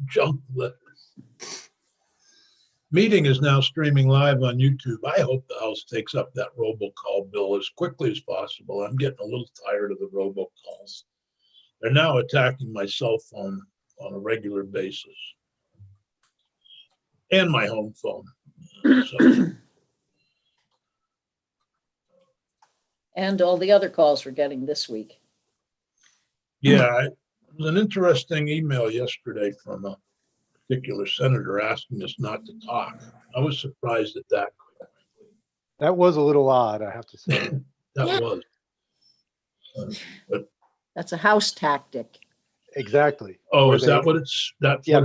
Junk letters. Meeting is now streaming live on YouTube. I hope the House takes up that robocall bill as quickly as possible. I'm getting a little tired of the robocalls. They're now attacking my cell phone on a regular basis and my home phone. And all the other calls we're getting this week. Yeah, it was an interesting email yesterday from a particular senator asking us not to talk. I was surprised at that. That was a little odd, I have to say. That was. But That's a House tactic. Exactly. oh, Where is that what it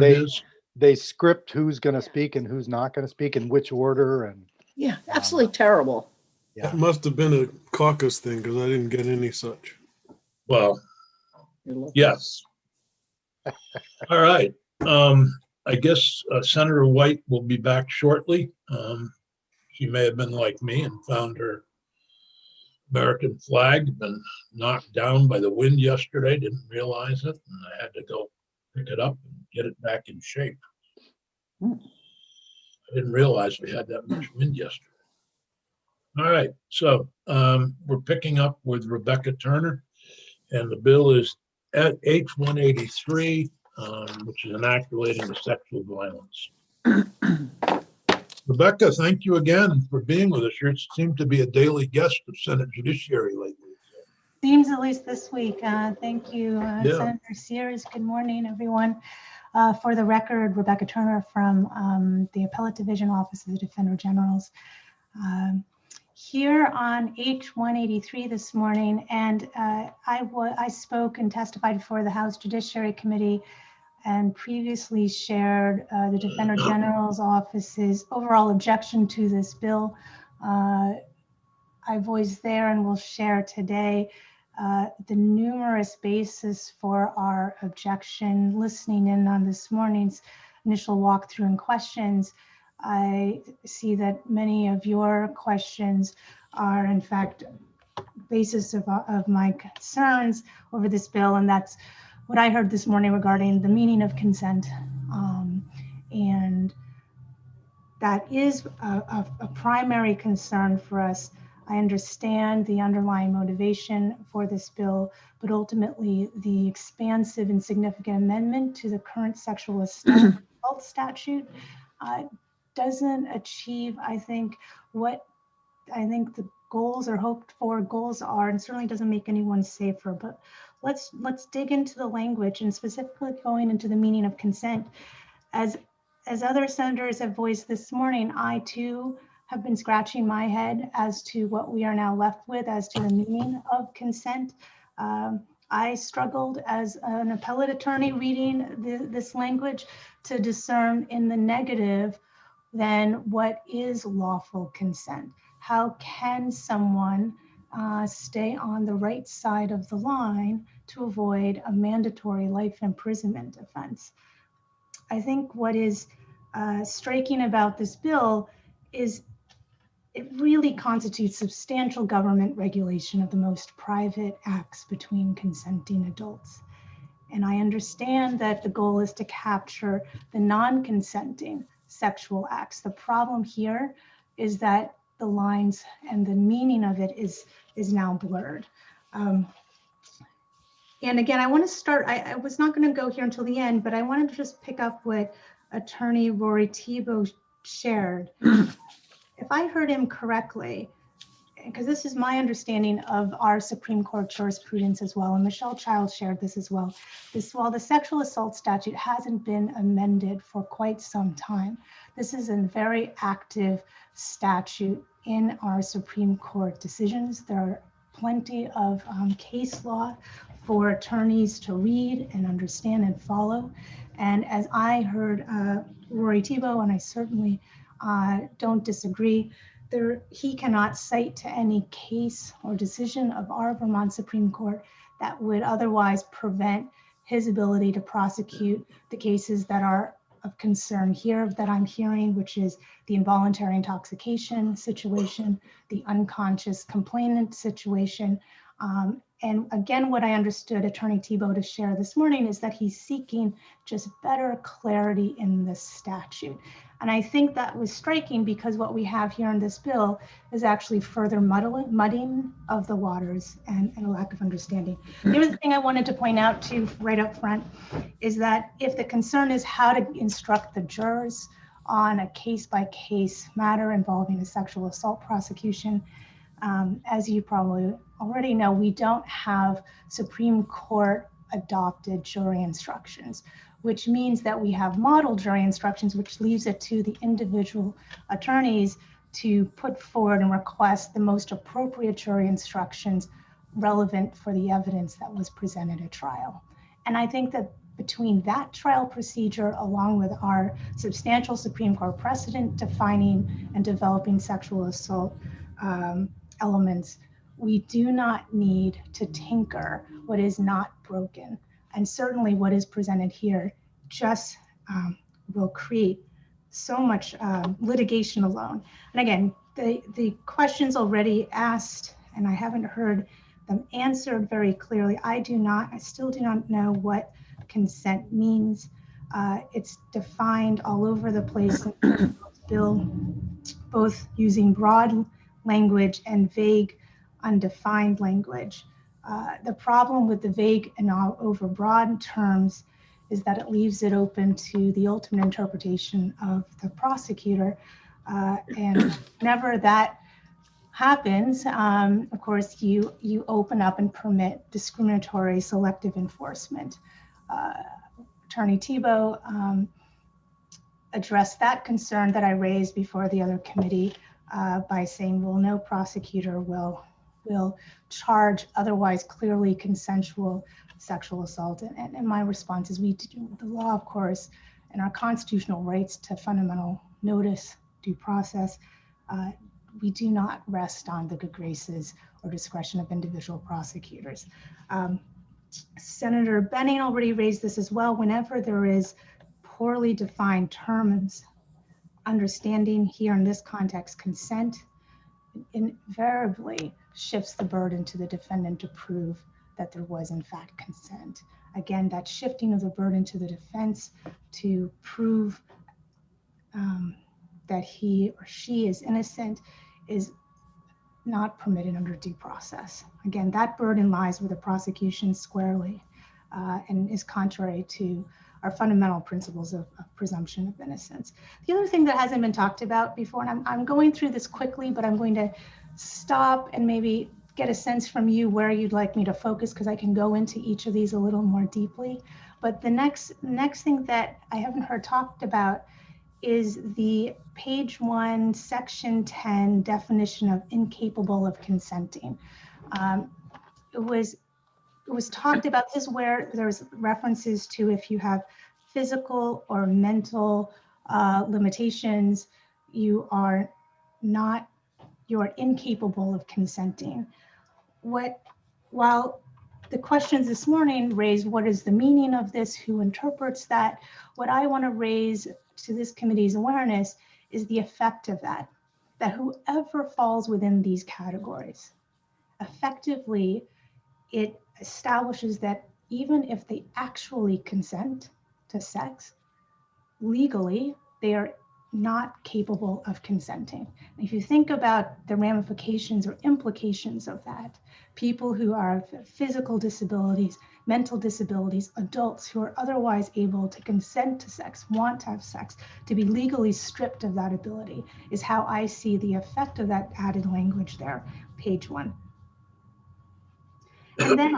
is? They script who's going to speak and who's not going to speak in which order. And Yeah, absolutely terrible. yeah. That must have been a caucus thing because I didn't get any such. Well, yes. All right. I guess Senator White will be back shortly. She may have been like me and found her American flag been knocked down by the wind yesterday, didn't realize it, and I had to go pick it up and get it back in shape. I didn't realize we had that much wind yesterday. All right, so we're picking up with Rebecca Turner, and the bill is at H-183, which is an act relating to sexual violence. Rebecca, thank you again for being with us. You seem to be a daily guest of Senate Judiciary lately. Seems at least this week. Thank you, Senator Sears. Good morning, everyone. For the record, Rebecca Turner from the Appellate Division Office of the Defender Generals. Here on H-183 this morning, and I spoke and testified before the House Judiciary Committee and previously shared the Defender General's Office's overall objection to this bill. I voiced there and will share today the numerous bases for our objection. Listening in on this morning's initial walkthrough and questions, I see that many of your questions are in fact basis of my concerns over this bill, and that's what I heard this morning regarding the meaning of consent. And that is a primary concern for us. I understand the underlying motivation for this bill, but ultimately the expansive and significant amendment to the current sexual assault statute doesn't achieve, I think, what I think the goals or hoped for goals are, and certainly doesn't make anyone safer. But let's dig into the language, and specifically going into the meaning of consent. As other senators have voiced this morning, I too have been scratching my head as to what we are now left with as to the meaning of consent. I struggled as an appellate attorney reading this language to discern in the negative then what is lawful consent. How can someone stay on the right side of the line to avoid a mandatory life imprisonment offense? I think what is striking about this bill is it really constitutes substantial government regulation of the most private acts between consenting adults. And I understand that the goal is to capture the non-consenting sexual acts. The problem here is that the lines and the meaning of it is now blurred. And again, I want to start, I was not going to go here until the end, but I wanted to just pick up what Attorney Rory Thibault shared. If I heard him correctly, because this is my understanding of our Supreme Court jurisprudence as well, and Michelle Childs shared this as well. While the sexual assault statute hasn't been amended for quite some time, this is a very active statute in our Supreme Court decisions. There are plenty of case law for attorneys to read and understand and follow. And as I heard Rory Thibault, and I certainly don't disagree, he cannot cite to any case or decision of our Vermont Supreme Court that would otherwise prevent his ability to prosecute the cases that are of concern here that I'm hearing, which is the involuntary intoxication situation, the unconscious complainant situation, And again, what I understood Attorney Tebow to share this morning is that he's seeking just better clarity in the statute. And I think that was striking because what we have here in this bill is actually further mudding of the waters and a lack of understanding. The other thing I wanted to point out too, right up front, is that if the concern is how to instruct the jurors on a case-by-case matter involving a sexual assault prosecution, as you probably already know, we don't have Supreme Court adopted jury instructions, which means that we have model jury instructions, which leaves it to the individual attorneys to put forward and request the most appropriate jury instructions relevant for the evidence that was presented at trial. And I think that between that trial procedure, along with our substantial Supreme Court precedent defining and developing sexual assault elements, we do not need to tinker what is not broken. And certainly what is presented here just will create so much litigation alone. And again, the questions already asked, and I haven't heard them answered very clearly. I still do not know what consent means. It's defined all over the place in the bill, both using broad language and vague, undefined language. The problem with the vague and overbroad terms is that it leaves it open to the ultimate interpretation of the prosecutor. And whenever that happens, of course, you open up and permit discriminatory selective enforcement. Attorney Tebow addressed that concern that I raised before the other committee by saying, well, no prosecutor will charge otherwise clearly consensual sexual assault. And my response is, we do the law, of course, and our constitutional rights to fundamental notice, due process. We do not rest on the good graces or discretion of individual prosecutors. Senator Benning already raised this as well. Whenever there is poorly defined terms, understanding here in this context, consent invariably shifts the burden to the defendant to prove that there was in fact consent. Again, that shifting of the burden to the defense to prove that he or she is innocent is not permitted under due process. Again, that burden lies with the prosecution squarely and is contrary to our fundamental principles of presumption of innocence. The other thing that hasn't been talked about before, and I'm going through this quickly, but I'm going to stop and maybe get a sense from you where you'd like me to focus, because I can go into each of these a little more deeply. But the next thing that I haven't heard talked about is the page 1, section 10 definition of incapable of consenting. It was talked about, this is where there's references to if you have physical or mental limitations, you are incapable of consenting. While the questions this morning raised what is the meaning of this, who interprets that, what I want to raise to this committee's awareness is the effect of that whoever falls within these categories, effectively, it establishes that even if they actually consent to sex, legally, they are not capable of consenting. If you think about the ramifications or implications of that, people who are physical disabilities, mental disabilities, adults who are otherwise able to consent to sex, want to have sex, to be legally stripped of that ability, is how I see the effect of that added language there, page 1. And then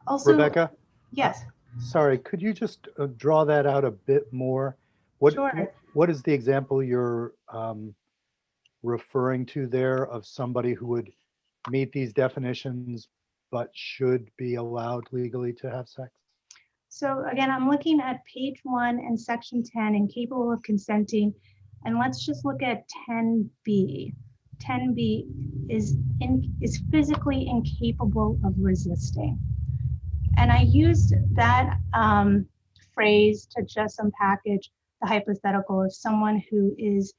also Rebecca? Yes. Sorry, could you just draw that out a bit more? Sure. What is the example you're referring to there of somebody who would meet these definitions but should be allowed legally to have sex? So again, I'm looking at page 1 and section 10, incapable of consenting. And let's just look at 10B. 10B is physically incapable of resisting. And I used that phrase to just unpackage the hypothetical of someone who is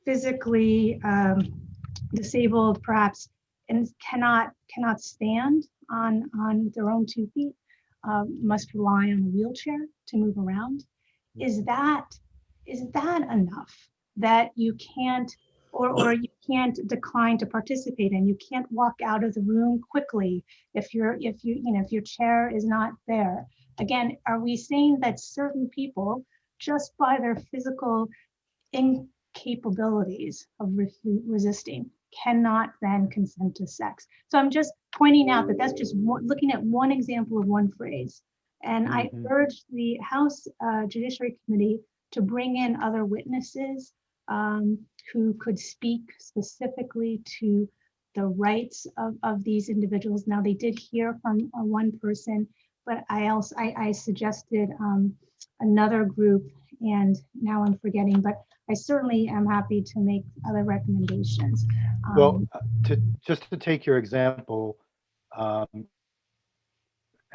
physically disabled, perhaps and cannot stand on their own 2 feet, must rely on a wheelchair to move around. Is that enough that you can't, or you can't decline to participate in? You can't walk out of the room quickly if your chair is not there. Again, are we saying that certain people, just by their physical incapabilities of resisting, cannot then consent to sex? So I'm just pointing out that that's just looking at one example of one phrase. And I urge the House Judiciary Committee to bring in other witnesses who could speak specifically to the rights of these individuals. Now, they did hear from one person, but I suggested another group, and now I'm forgetting, but I certainly am happy to make other recommendations. Well, just to take your example,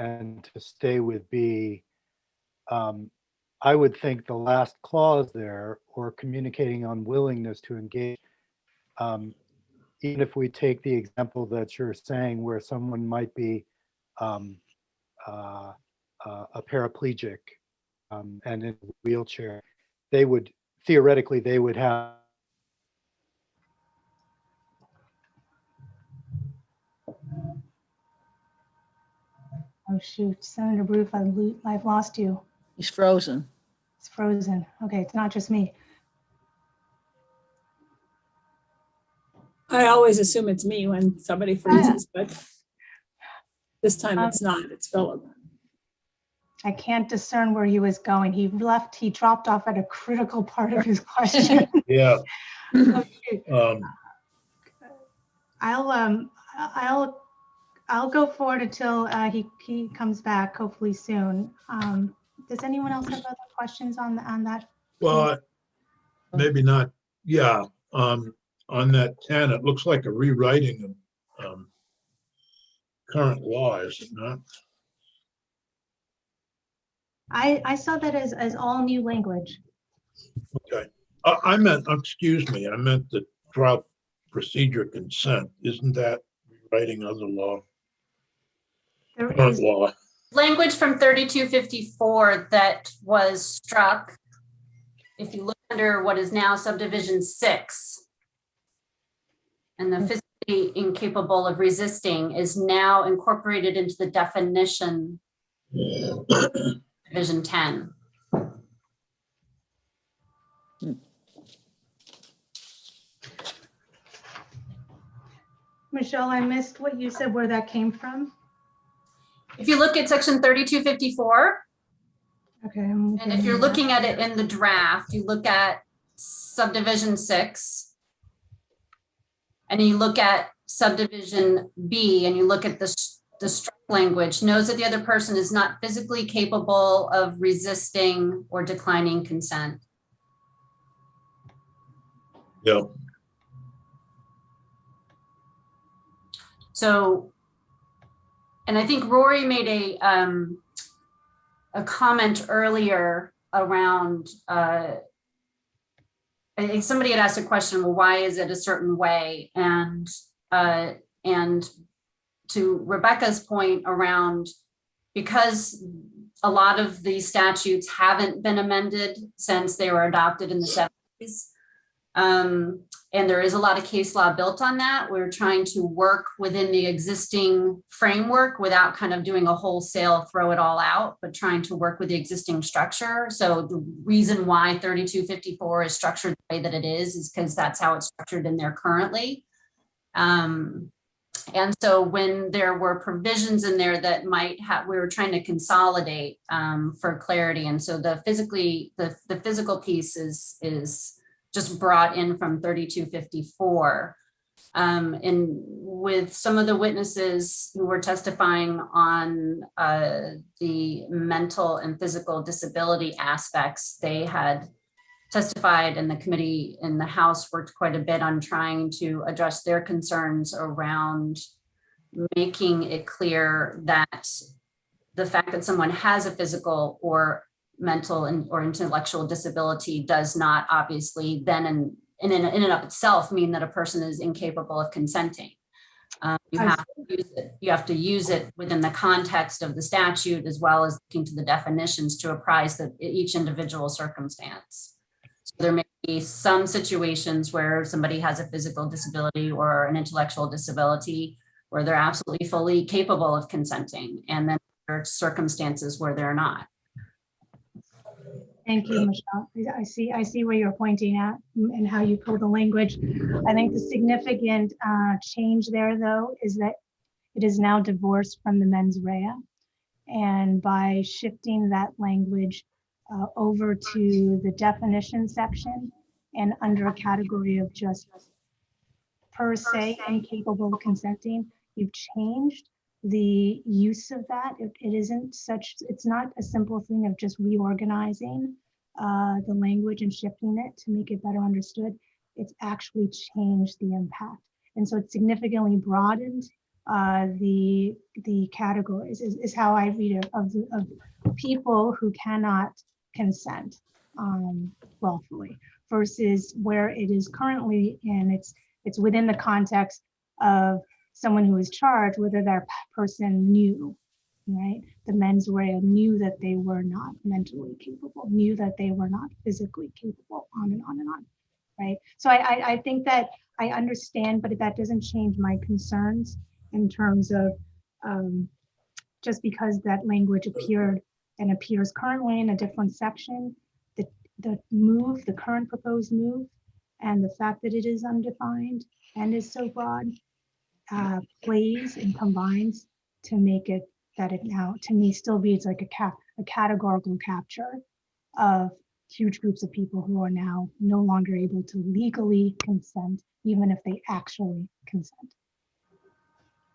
and to stay with B, I would think the last clause there, or communicating unwillingness to engage, even if we take the example that you're saying where someone might be a paraplegic and in a wheelchair, they would theoretically have Oh shoot, Senator Roof, I've lost you. He's frozen. It's frozen. Okay, it's not just me. I always assume it's me when somebody freezes, but this time it's not, it's Philip. I can't discern where he was going. He dropped off at a critical part of his question. Yeah. Okay. I'll go forward until he comes back, hopefully soon. Does anyone else have other questions on that? Well, maybe not. Yeah. On that 10, it looks like a rewriting of current law, is it not? I saw that as all new language. Okay. I meant the trial procedure consent. Isn't that rewriting other law? There Current is law. Language from 3254 that was struck. If you look under what is now subdivision 6, and the physically incapable of resisting is now incorporated into the definition, division 10. Michelle, I missed what you said, where that came from. If you look at section 3254, Okay. and if you're looking at it in the draft, you look at subdivision 6, and you look at subdivision B, and you look at the struck language, knows that the other person is not physically capable of resisting or declining consent. Yeah. So, and I think Rory made a comment earlier around, I think somebody had asked a question, well, why is it a certain way? And to Rebecca's point around, because a lot of these statutes haven't been amended since they were adopted in the 70s. And there is a lot of case law built on that. We're trying to work within the existing framework without kind of doing a wholesale throw it all out, but trying to work with the existing structure. So the reason why 3254 is structured the way that it is because that's how it's structured in there currently. And so when there were provisions in there that might have, we were trying to consolidate for clarity. And so the physical piece is just brought in from 3254. And with some of the witnesses who were testifying on the mental and physical disability aspects, they had testified, and the committee in the House worked quite a bit on trying to address their concerns around making it clear that the fact that someone has a physical or mental or intellectual disability does not obviously then in and of itself mean that a person is incapable of consenting. You I have to use it. You have to use it within the context of the statute, as well as looking to the definitions to apprise each individual circumstance. So there may be some situations where somebody has a physical disability or an intellectual disability where they're absolutely fully capable of consenting, and then there are circumstances where they're not. Thank you, Michelle. I see where you're pointing at and how you pull the language. I think the significant change there, though, is that it is now divorced from the mens rea. And by shifting that language over to the definition section and under a category of just per se incapable of consenting, you've changed the use of that. It isn't such, it's not a simple thing of just reorganizing the language and shifting it to make it better understood. It's actually changed the impact. And so it's significantly broadened the categories is how I read it of people who cannot consent lawfully versus where it is currently in it's within the context of someone who is charged, whether that person knew, right? The mens rea knew that they were not mentally capable, knew that they were not physically capable, on and on and on, right? So I think that I understand, but that doesn't change my concerns in terms of just because that language appeared and appears currently in a different section, the current proposed move, and the fact that it is undefined and is so broad plays and combines to make it that it now, to me, still reads like a categorical capture of huge groups of people who are now no longer able to legally consent, even if they actually consent.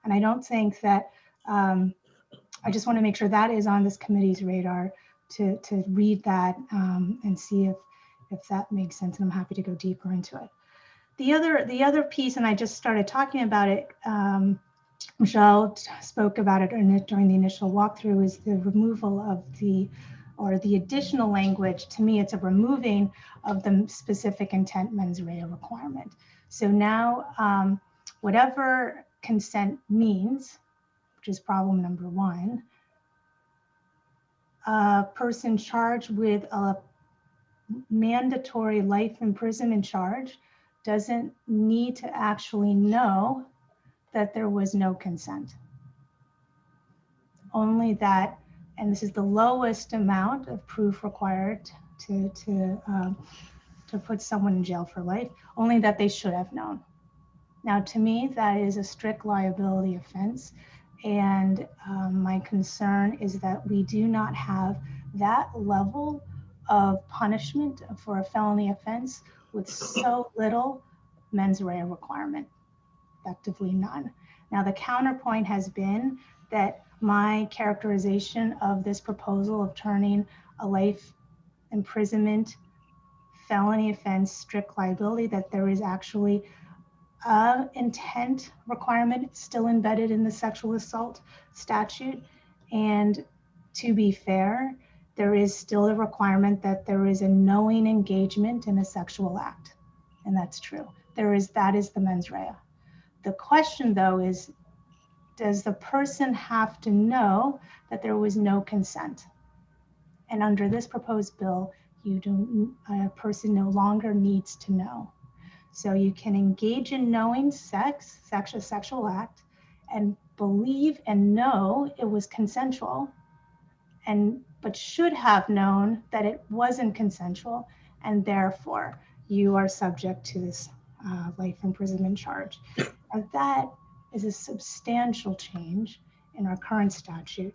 And I don't think that, I just want to make sure that is on this committee's radar to read that and see if that makes sense. And I'm happy to go deeper into it. The other piece, and I just started talking about it, Michelle spoke about it during the initial walkthrough, is the removal of the additional language. To me, it's a removing of the specific intent mens rea requirement. So now whatever consent means, which is problem number one, a person charged with a mandatory life imprisonment charge doesn't need to actually know that there was no consent. Only that, and this is the lowest amount of proof required to put someone in jail for life, only that they should have known. Now, to me, that is a strict liability offense. And my concern is that we do not have that level of punishment for a felony offense with so little mens rea requirement, effectively none. Now, the counterpoint has been that my characterization of this proposal of turning a life imprisonment felony offense strict liability, that there is actually intent requirement still embedded in the sexual assault statute. And to be fair, there is still a requirement that there is a knowing engagement in a sexual act. And that's true. That is the mens rea. The question, though, is, does the person have to know that there was no consent? And under this proposed bill, a person no longer needs to know. So you can engage in knowing sexual act, and believe and know it was consensual, but should have known that it wasn't consensual, and therefore you are subject to this life imprisonment charge. And that is a substantial change in our current statute.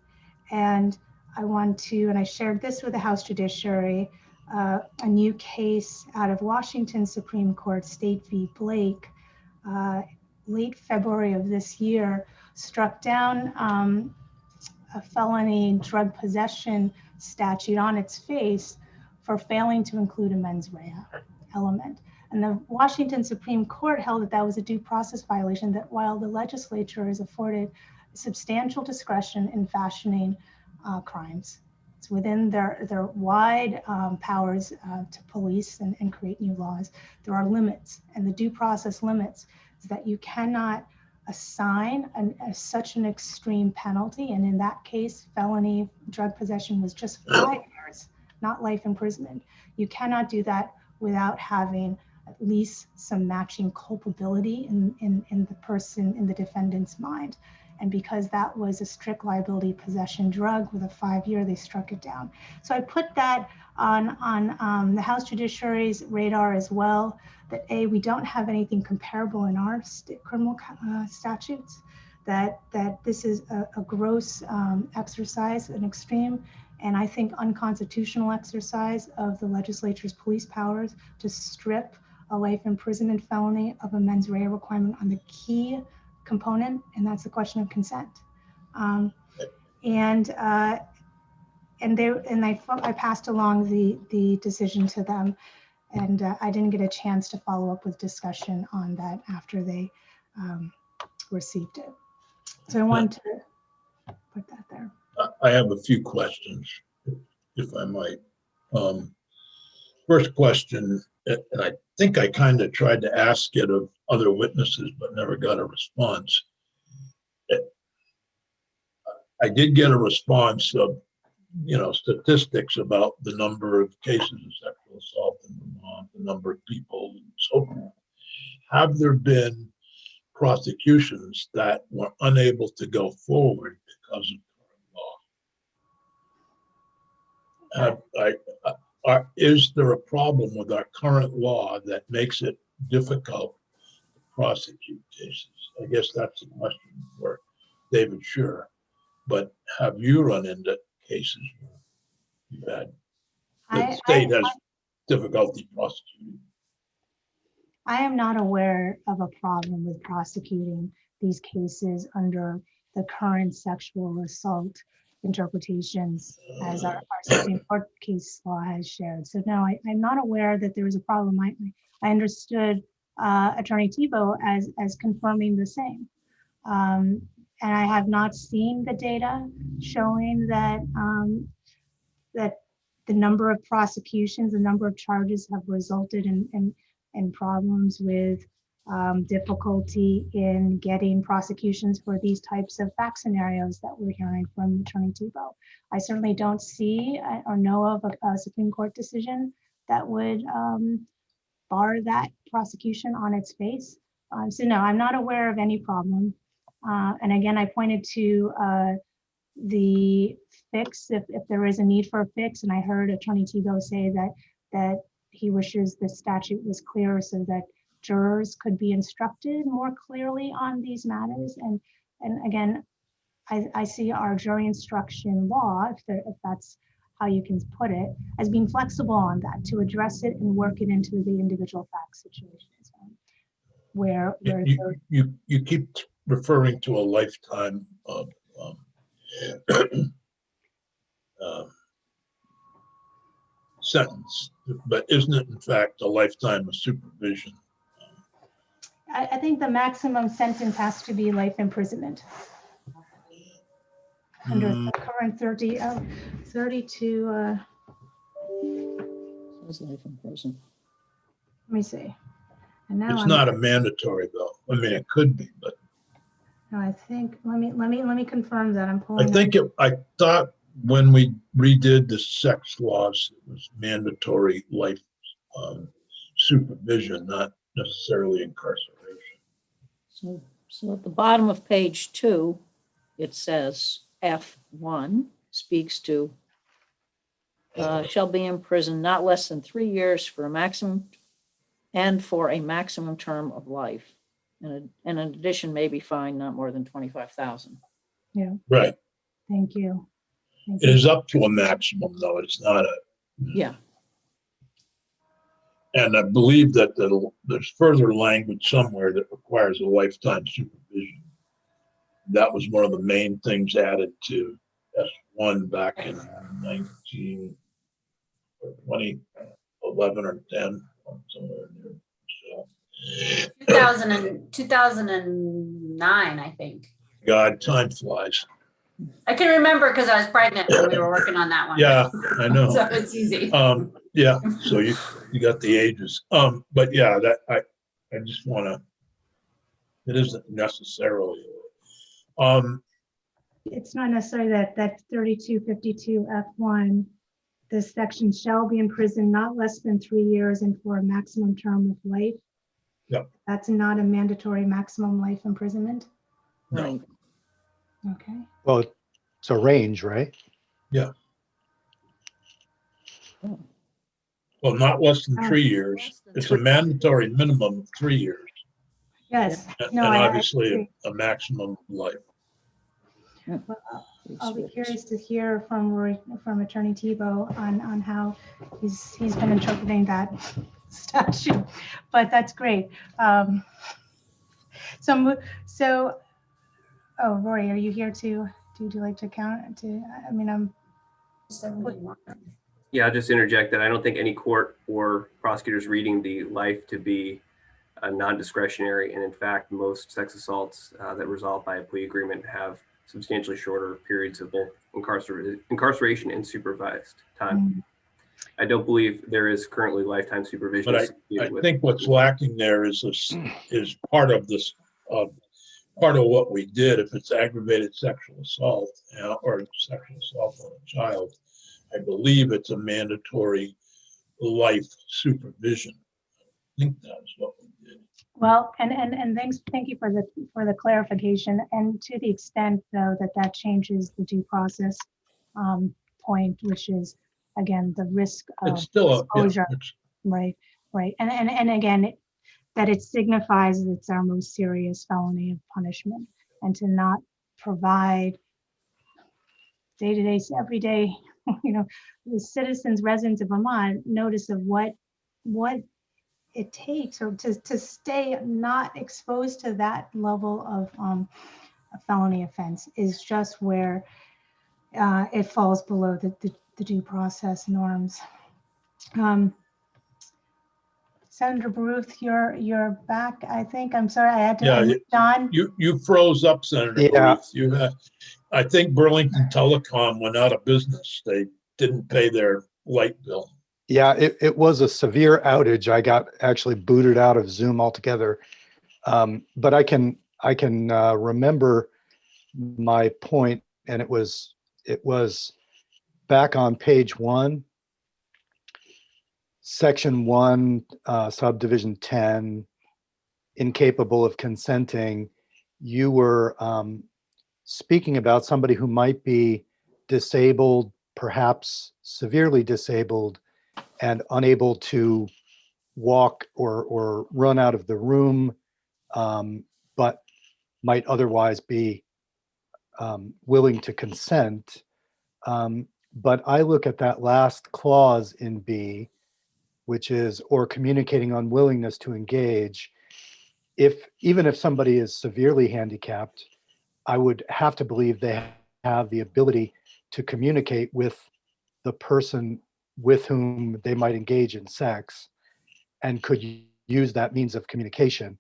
And I shared this with the House Judiciary, a new case out of Washington Supreme Court, State v. Blake, late February of this year, struck down a felony drug possession statute on its face for failing to include a mens rea element. And the Washington Supreme Court held that that was a due process violation, that while the legislature is afforded substantial discretion in fashioning crimes, it's within their wide powers to police and create new laws, there are limits. And the due process limits is that you cannot assign such an extreme penalty. And in that case, felony drug possession was just 5 years, not life imprisonment. You cannot do that without having at least some matching culpability in the person, in the defendant's mind. And because that was a strict liability possession drug with a 5-year, they struck it down. So I put that on the House Judiciary's radar as well, that we don't have anything comparable in our criminal statutes, that this is a gross exercise, an extreme, and I think unconstitutional exercise of the legislature's police powers to strip a life imprisonment felony of a mens rea requirement on the key component, and that's the question of consent. I passed along the decision to them, and I didn't get a chance to follow up with discussion on that after they received it. So I wanted to put that there. I have a few questions, if I might. First question, and I think I kind of tried to ask it of other witnesses, but never got a response. I did get a response of, statistics about the number of cases of sexual assault in Vermont, the number of people, and so forth. Have there been prosecutions that were unable to go forward because of current law? Is there a problem with our current law that makes it difficult to prosecute cases? I guess that's a question for David Scher. But have you run into cases where you've had the state has difficulty prosecuting? I am not aware of a problem with prosecuting these cases under the current sexual assault interpretations as our Supreme Court case law has shared. So no, I'm not aware that there is a problem. I understood Attorney Tebow as confirming the same. And I have not seen the data showing that that the number of prosecutions, the number of charges have resulted in problems with difficulty in getting prosecutions for these types of fact scenarios that we're hearing from Attorney Tebow. I certainly don't see or know of a Supreme Court decision that would bar that prosecution on its face. So no, I'm not aware of any problem. And again, I pointed to the fix, if there is a need for a fix, and I heard Attorney Tebow say that he wishes the statute was clearer so that jurors could be instructed more clearly on these matters. And again, I see our jury instruction law, if that's how you can put it, as being flexible on that to address it and work it into the individual fact situations. Where you keep referring to a lifetime of sentence, but isn't it in fact a lifetime of supervision? I think the maximum sentence has to be life imprisonment. Under the current 32. Says life in prison. Let me see. And now It's not a mandatory though. I mean, it could be, but no, I think let me confirm that. I'm pulling. I thought when we redid the sex laws, it was mandatory life supervision, not necessarily incarceration. So at the bottom of page 2, it says F1 speaks to shall be imprisoned not less than 3 years for a maximum and for a maximum term of life. And in addition, may be fined not more than $25,000. Yeah. Right. Thank you. It is up to a maximum though. It's not a. Yeah. And I believe that there's further language somewhere that requires a lifetime supervision. That was one of the main things added to S1 back in 2011 or 10, somewhere in there. So, 2009, I think. God, time flies. I can remember because I was pregnant when we were working on that one. Yeah, I know. So it's easy. Yeah, so you got the ages. But yeah, that I just want to It isn't necessarily. Um, It's not necessarily that 3252F1, this section shall be in prison not less than 3 years and for a maximum term of life. Yep. That's not a mandatory maximum life imprisonment. no, Right. Okay. Well, it's a range, right? well, not less than Oh. 3 years. Less than It's a 3 mandatory minimum of 3 years, Yes. and No, and I obviously agree. a maximum of life. Well, I'll be curious to hear from Attorney Tebow on how he's been interpreting that statute, but that's great. So, oh, Rory, are you here to, would you like to count to, I mean, Yeah, I'll just interject that I don't think any court or prosecutors reading the life to be non-discretionary. And in fact, most sex assaults that resolve by a plea agreement have substantially shorter periods of both incarceration and supervised time. I don't believe there is currently lifetime supervision. But I associated with think what's lacking there is part of this, part of what we did. If it's aggravated sexual assault or sexual assault on a child, I believe it's a mandatory life supervision. I think that's what we did. well, and thank you for the clarification. And to the extent though that changes the due process point, which is again the risk It's of still exposure. Right. And again, that it signifies that it's our most serious felony of punishment, and to not provide day-to-day, everyday, the citizens, residents of Vermont notice of what it takes or to stay not exposed to that level of a felony offense is just where it falls below the due process norms. Senator Baruth, you're back, I think. I'm sorry, I had to. Yeah, Don? You froze up, Senator Yeah. Baruth. I think Burlington Telecom went out of business. They didn't pay their light bill. Yeah, it was a severe outage. I got actually booted out of Zoom altogether. But I can remember my point, and it was back on page 1, section 1, subdivision 10, incapable of consenting. You were speaking about somebody who might be disabled, perhaps severely disabled, and unable to walk or run out of the room, but might otherwise be willing to consent. But I look at that last clause in B, which is, or communicating unwillingness to engage. Even if somebody is severely handicapped, I would have to believe they have the ability to communicate with the person with whom they might engage in sex and could use that means of communication.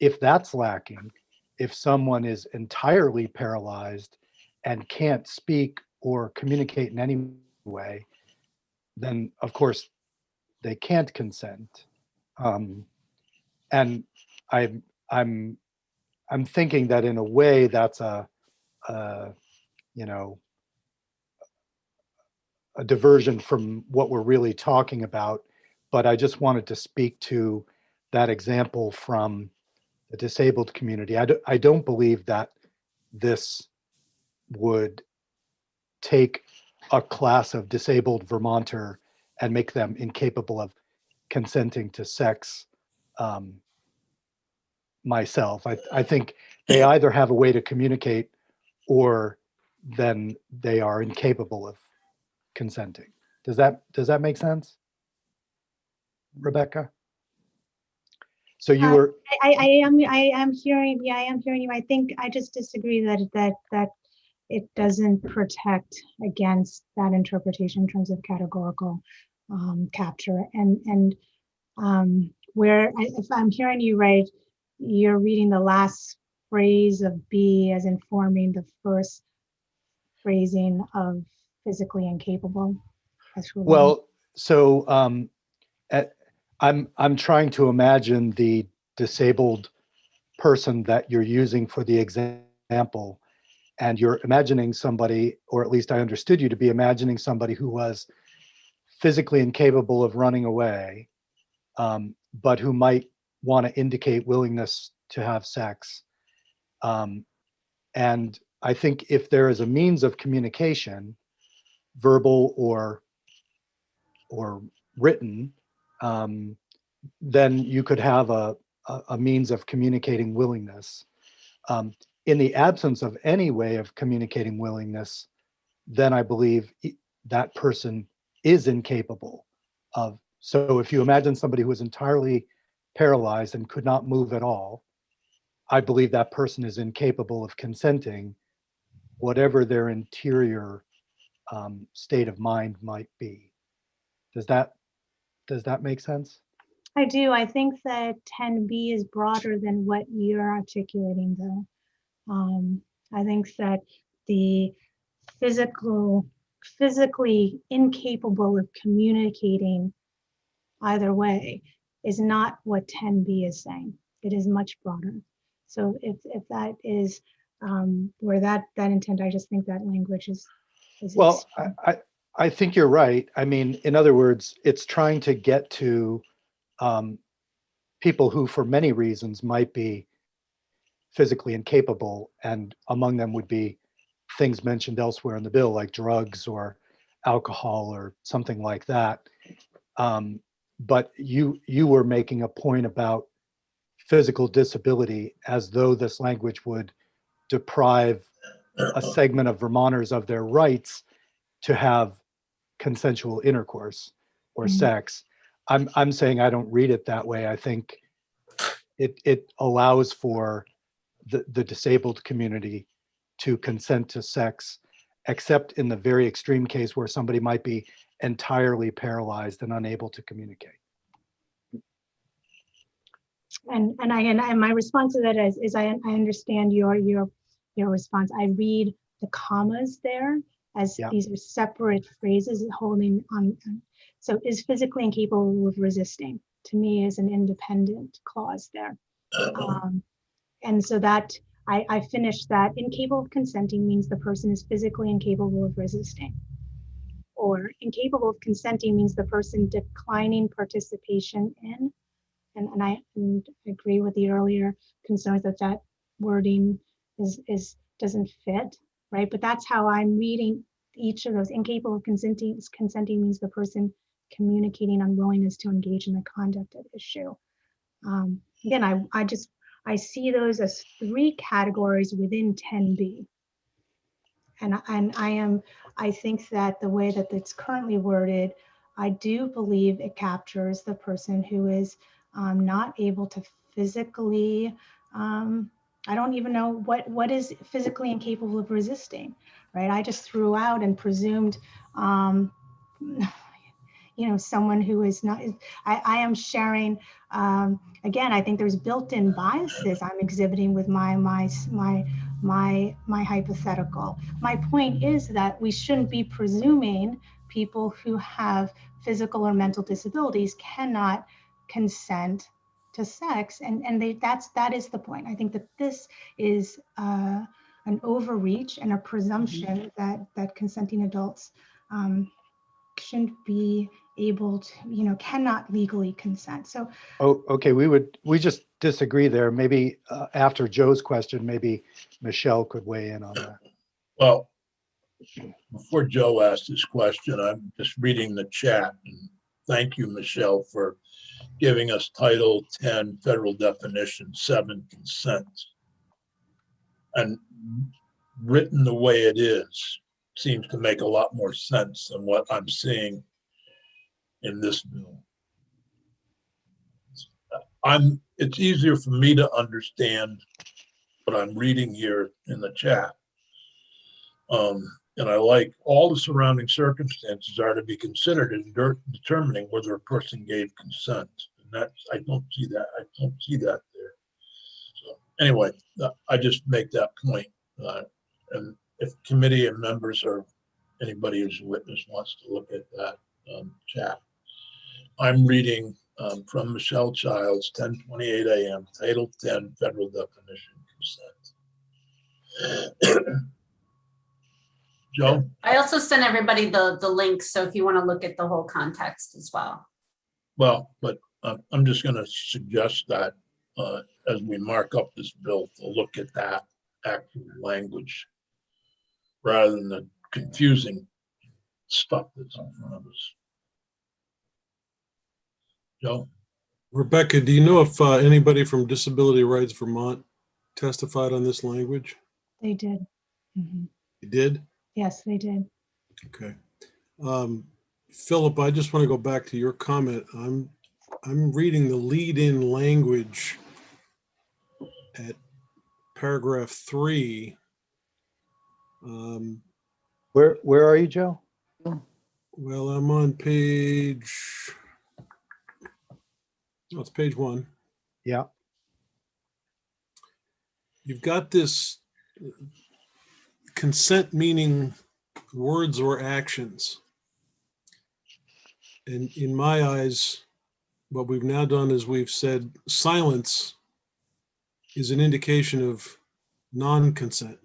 If that's lacking, if someone is entirely paralyzed and can't speak or communicate in any way, then of course they can't consent. And I'm thinking that in a way that's a diversion from what we're really talking about. But I just wanted to speak to that example from the disabled community. I don't believe that this would take a class of disabled Vermonter and make them incapable of consenting to sex myself. I think they either have a way to communicate or then they are incapable of consenting. Does that make sense, Rebecca? So you were. I am hearing. Yeah, I am hearing you. I think I just disagree that it doesn't protect against that interpretation in terms of categorical capture and where if I'm hearing you right, you're reading the last phrase of B as informing the first phrasing of physically incapable. Well, so I'm trying to imagine the disabled person that you're using for the example, and you're imagining somebody, or at least I understood you to be imagining somebody who was physically incapable of running away, but who might want to indicate willingness to have sex. And I think if there is a means of communication, verbal or written, then you could have a means of communicating willingness. In the absence of any way of communicating willingness, then I believe that person is incapable of. So if you imagine somebody who is entirely paralyzed and could not move at all, I believe that person is incapable of consenting, whatever their interior state of mind might be. Does that make sense? I do. I think that 10B is broader than what you're articulating, though. I think that the physically incapable of communicating either way is not what 10B is saying. It is much broader. So if that is where that intent, I just think that language is Well, I think you're right. I mean, in other words, it's trying to get to people who, for many reasons, might be physically incapable, and among them would be things mentioned elsewhere in the bill, like drugs or alcohol or something like that. But you were making a point about physical disability as though this language would deprive a segment of Vermonters of their rights to have consensual intercourse or sex. I'm saying I don't read it that way. I think it allows for the disabled community to consent to sex, except in the very extreme case where somebody might be entirely paralyzed and unable to communicate. And my response to that is I understand your response. I read the commas there as these are separate phrases holding on. So is physically incapable of resisting, to me, is an independent clause there. And so that I finished that. Incapable of consenting means the person is physically incapable of resisting. Or incapable of consenting means the person declining participation in. And I agree with the earlier concerns that wording doesn't fit, right? But that's how I'm reading each of those. Incapable of consenting means the person communicating unwillingness to engage in the conduct at issue. Again, I see those as three categories within 10B. And I think that the way that it's currently worded, I do believe it captures the person who is not able to physically, I don't even know what is physically incapable of resisting, right? I just threw out and presumed, someone who is not, I am sharing, again, I think there's built-in biases I'm exhibiting with my hypothetical. My point is that we shouldn't be presuming people who have physical or mental disabilities cannot consent to sex, and that is the point. I think that this is an overreach and a presumption that consenting adults shouldn't be able to, cannot legally consent. So, okay, we just disagree there. Maybe after Joe's question, maybe Michelle could weigh in on that. Well, before Joe asked this question, I'm just reading the chat. And thank you, Michelle, for giving us Title 10 Federal Definition 7 consent. And written the way it is seems to make a lot more sense than what I'm seeing in this bill. It's easier for me to understand what I'm reading here in the chat. And I like all the surrounding circumstances are to be considered in determining whether a person gave consent. And I don't see that there. So anyway, I just make that point. And if committee and members or anybody who's a witness wants to look at that chat, I'm reading from Michelle Childs, 10:28 a.m., Title 10, Federal Definition Consent. Joe? I also sent everybody the link, so if you want to look at the whole context as well. Well, but I'm just going to suggest that as we mark up this bill, to look at that actual language rather than the confusing stuff that's in front of us. Joe? Rebecca, do you know if anybody from Disability Rights Vermont testified on this language? They did. Mhm. You did? Yes, they did. Okay. Philip, I just want to go back to your comment. I'm reading the lead-in language at paragraph 3. Where are you, Joe? Well, I'm on page, oh, it's page 1. Yeah. You've got this consent meaning words or actions. And in my eyes, what we've now done is we've said silence is an indication of non-consent.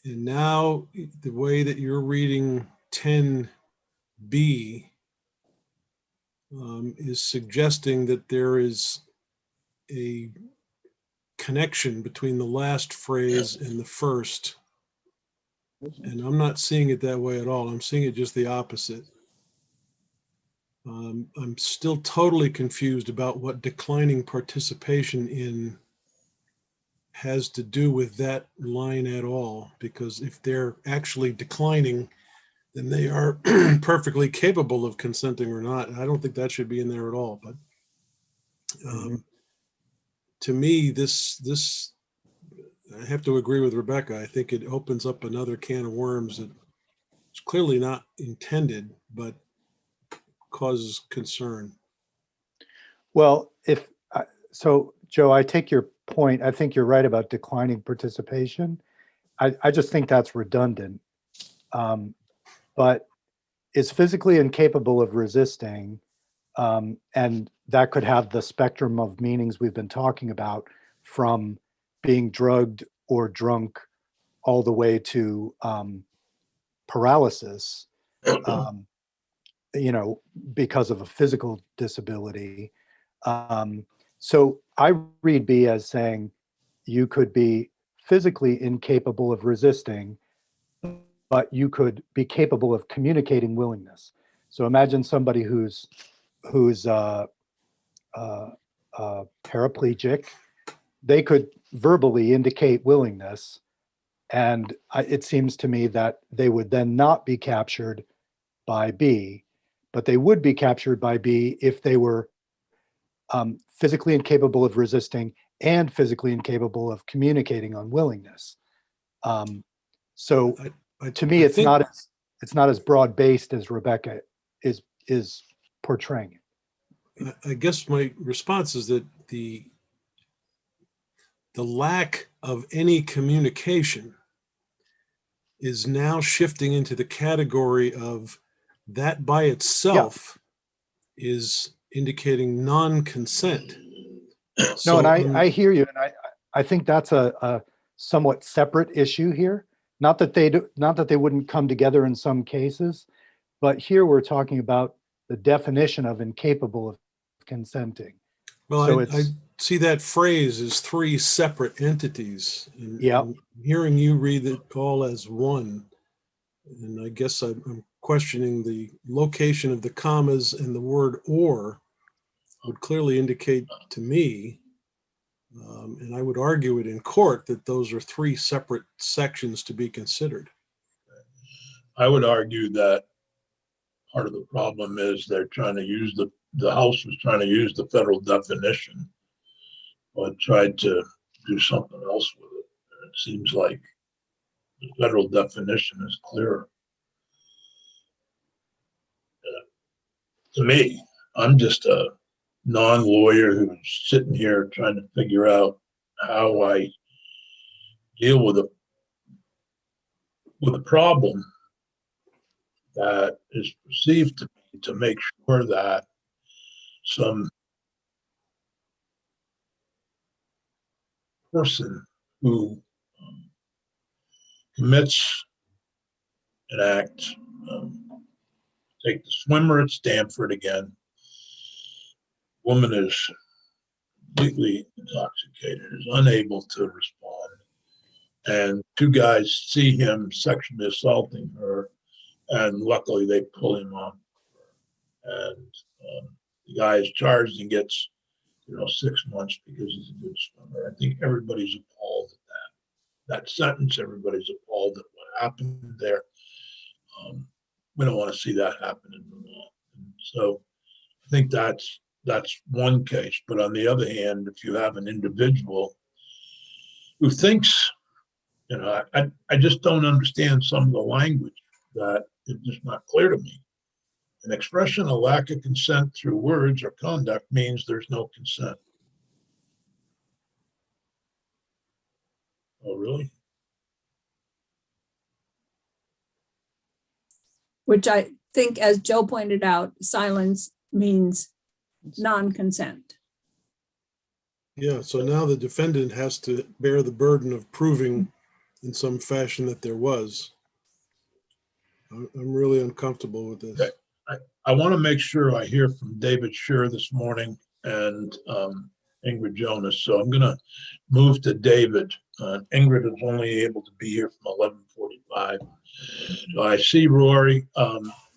And now the way that you're reading 10B is suggesting that there is a connection between the last phrase and the first. And I'm not seeing it that way at all. I'm seeing it just the opposite. I'm still totally confused about what declining participation in has to do with that line at all, because if they're actually declining, then they are perfectly capable of consenting or not. I don't think that should be in there at all. But to me, this I have to agree with Rebecca. I think it opens up another can of worms that is clearly not intended, but causes concern. Well, so Joe, I take your point. I think you're right about declining participation. I just think that's redundant. But is physically incapable of resisting, and that could have the spectrum of meanings we've been talking about, from being drugged or drunk all the way to paralysis, because of a physical disability. So I read B as saying you could be physically incapable of resisting, but you could be capable of communicating willingness. So imagine somebody who's paraplegic. They could verbally indicate willingness, and it seems to me that they would then not be captured by B, but they would be captured by B if they were physically incapable of resisting and physically incapable of communicating unwillingness. So to me, it's not as broad-based as Rebecca is portraying it. I guess my response is that the lack of any communication is now shifting into the category of that by itself is indicating non-consent. No, and I hear you, and I think that's a somewhat separate issue here. Not that they wouldn't come together in some cases, but here we're talking about the definition of incapable of consenting. Well, So I see that phrase as 3 separate entities. And hearing you read it all as one, and I guess I'm questioning the location of the commas, and the word "or" would clearly indicate to me, and I would argue it in court, that those are 3 separate sections to be considered. I would argue that part of the problem is they're trying to use the House was trying to use the federal definition, but tried to do something else with it. And it seems like the federal definition is clearer. To me, I'm just a non-lawyer who's sitting here trying to figure out how I deal with a problem that is perceived to me, to make sure that some person who commits an act, take the swimmer at Stanford again. Woman is completely intoxicated, is unable to respond. And two guys see him sexually assaulting her, and luckily they pull him off. And the guy is charged and gets, 6 months because he's a good swimmer. I think everybody's appalled at that sentence. Everybody's appalled at what happened there. We don't want to see that happen in Vermont. And so I think that's one case. But on the other hand, if you have an individual who thinks, I just don't understand some of the language that is just not clear to me. An expression of lack of consent through words or conduct means there's no consent. Oh, really? Which I think, as Joe pointed out, silence means non-consent. Yeah, so now the defendant has to bear the burden of proving in some fashion that there was. I'm really uncomfortable with this. Okay. I want to make sure I hear from David Scher this morning and Ingrid Jonas. So I'm going to move to David. Ingrid is only able to be here from 11:45. So I see Rory.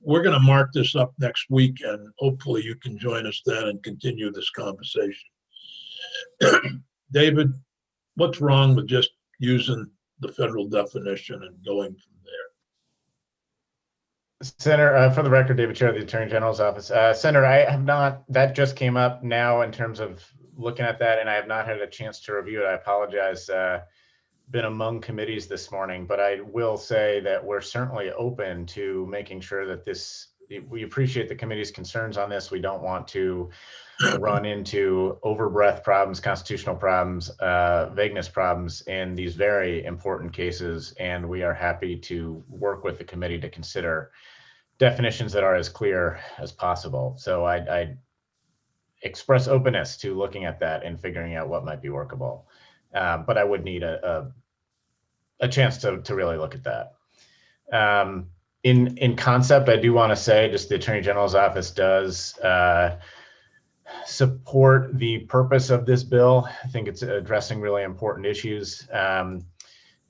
We're going to mark this up next week, and hopefully you can join us then and continue this conversation. David, what's wrong with just using the federal definition and going from there? Senator, for the record, David Scher, the Attorney General's office. Senator, I have not, that just came up now in terms of looking at that, and I have not had a chance to review it. I apologize. Been among committees this morning, but I will say that we're certainly open to making sure that we appreciate the committee's concerns on this. We don't want to run into overbreadth problems, constitutional problems, vagueness problems in these very important cases, and we are happy to work with the committee to consider definitions that are as clear as possible. So I express openness to looking at that and figuring out what might be workable, but I would need a chance to really look at that. In concept, I do want to say just the Attorney General's office does support the purpose of this bill. I think it's addressing really important issues.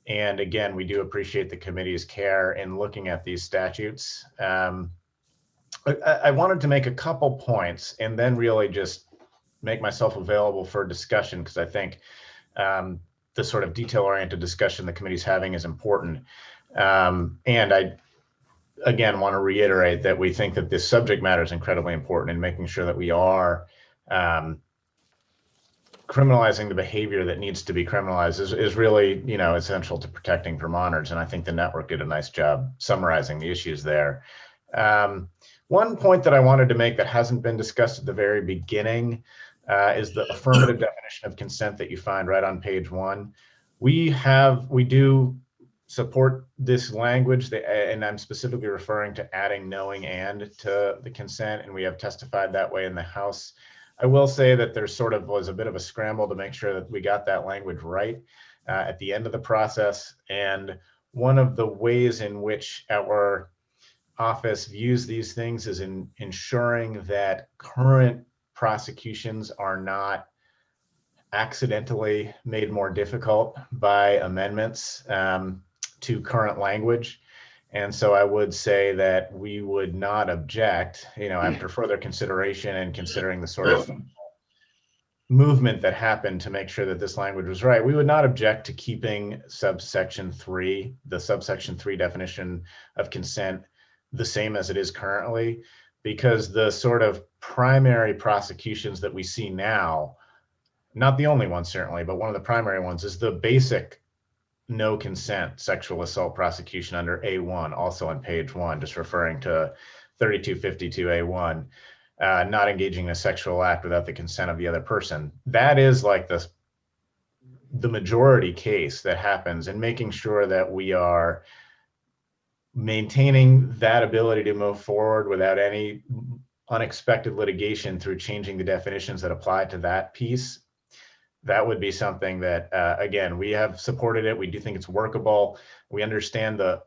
And again, we do appreciate the committee's care in looking at these statutes. I wanted to make a couple points and then really just make myself available for discussion, because I think the sort of detail-oriented discussion the committee's having is important. And I, again, want to reiterate that we think that this subject matter is incredibly important in making sure that we are criminalizing the behavior that needs to be criminalized is really, essential to protecting Vermonters. And I think the network did a nice job summarizing the issues there. One point that I wanted to make that hasn't been discussed at the very beginning is the affirmative definition of consent that you find right on page 1. We do support this language, and I'm specifically referring to adding knowing and to the consent, and we have testified that way in the House. I will say that there sort of was a bit of a scramble to make sure that we got that language right at the end of the process. And one of the ways in which our office views these things is in ensuring that current prosecutions are not accidentally made more difficult by amendments to current language. And so I would say that we would not object, after further consideration and considering the sort of movement that happened to make sure that this language was right, we would not object to keeping subsection 3, the subsection 3 definition of consent, the same as it is currently, because the sort of primary prosecutions that we see now, not the only one certainly, but one of the primary ones is the basic no consent sexual assault prosecution under A1, also on page 1, just referring to 3252A1, not engaging in a sexual act without the consent of the other person. That is like the majority case that happens, and making sure that we are maintaining that ability to move forward without any unexpected litigation through changing the definitions that apply to that piece, that would be something that, again, we have supported it. We do think it's workable. We understand the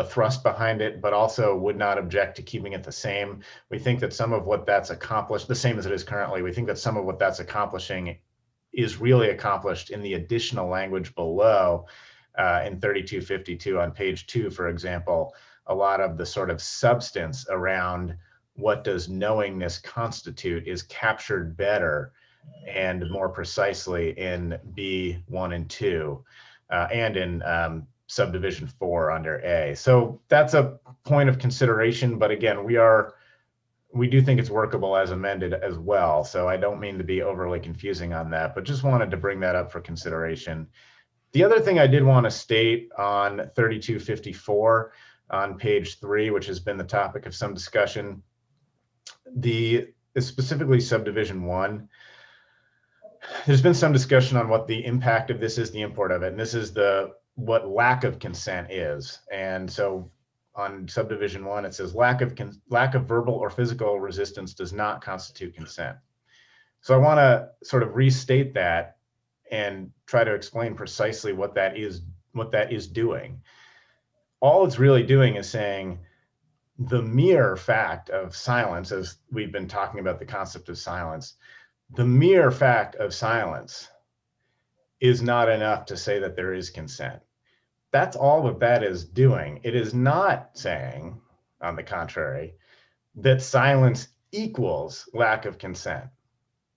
thrust behind it, but also would not object to keeping it the same. We think that some of what that's accomplished, the same as it is currently, we think that some of what that's accomplishing is really accomplished in the additional language below in 3252 on page 2, for example. A lot of the sort of substance around what does knowingness constitute is captured better and more precisely in B1 and 2 and in subdivision 4 under A. So that's a point of consideration, but again, we do think it's workable as amended as well. So I don't mean to be overly confusing on that, but just wanted to bring that up for consideration. The other thing I did want to state on 3254 on page 3, which has been the topic of some discussion, specifically subdivision 1, there's been some discussion on what the impact of this is, the import of it, and this is what lack of consent is. And so on subdivision 1, it says lack of verbal or physical resistance does not constitute consent. So I want to sort of restate that and try to explain precisely what that is doing. All it's really doing is saying the mere fact of silence, as we've been talking about the concept of silence, the mere fact of silence is not enough to say that there is consent. That's all that is doing. It is not saying, on the contrary, that silence equals lack of consent.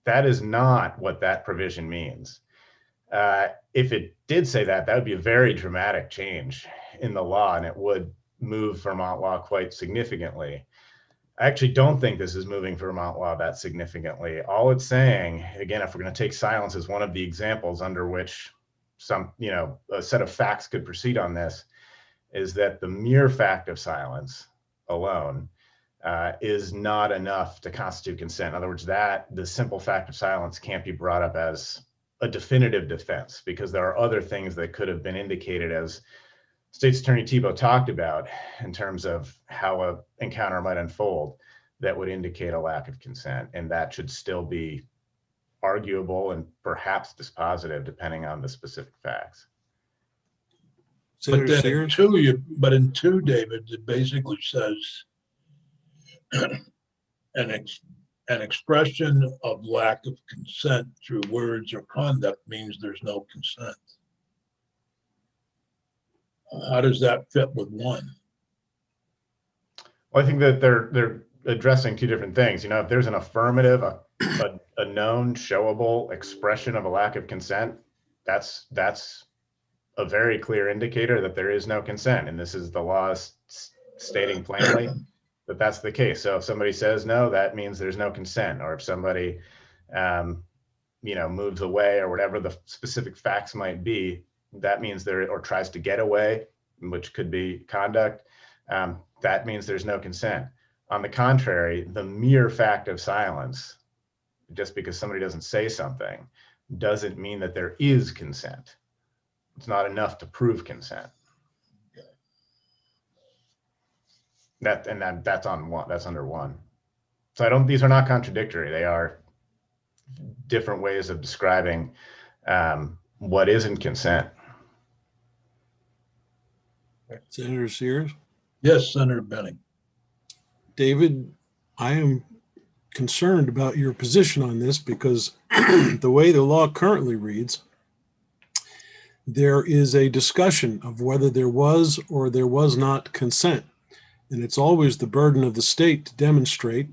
That is not what that provision means. If it did say that, that would be a very dramatic change in the law, and it would move Vermont law quite significantly. I actually don't think this is moving Vermont law that significantly. All it's saying, again, if we're going to take silence as one of the examples under which a set of facts could proceed on this, is that the mere fact of silence alone is not enough to constitute consent. In other words, the simple fact of silence can't be brought up as a definitive defense, because there are other things that could have been indicated, as State's Attorney Thibault talked about, in terms of how an encounter might unfold that would indicate a lack of consent. And that should still be arguable and perhaps dispositive depending on the specific facts. But Senator then Sears? in 2, David, it basically says an expression of lack of consent through words or conduct means there's no consent. How does that fit with 1? Well, I think that they're addressing 2 different things. If there's an affirmative, a known, showable expression of a lack of consent, that's a very clear indicator that there is no consent. And this is the law stating plainly that that's the case. So if somebody says no, that means there's no consent. Or if somebody, moves away or whatever the specific facts might be, that means or tries to get away, which could be conduct, that means there's no consent. On the contrary, the mere fact of silence, just because somebody doesn't say something, doesn't mean that there is consent. It's not enough to prove consent. That's on 1. That's under 1. So these are not contradictory. They are different ways of describing what isn't consent. Senator Sears? Yes, Senator Benning. David, I am concerned about your position on this, because the way the law currently reads, there is a discussion of whether there was or there was not consent. And it's always the burden of the state to demonstrate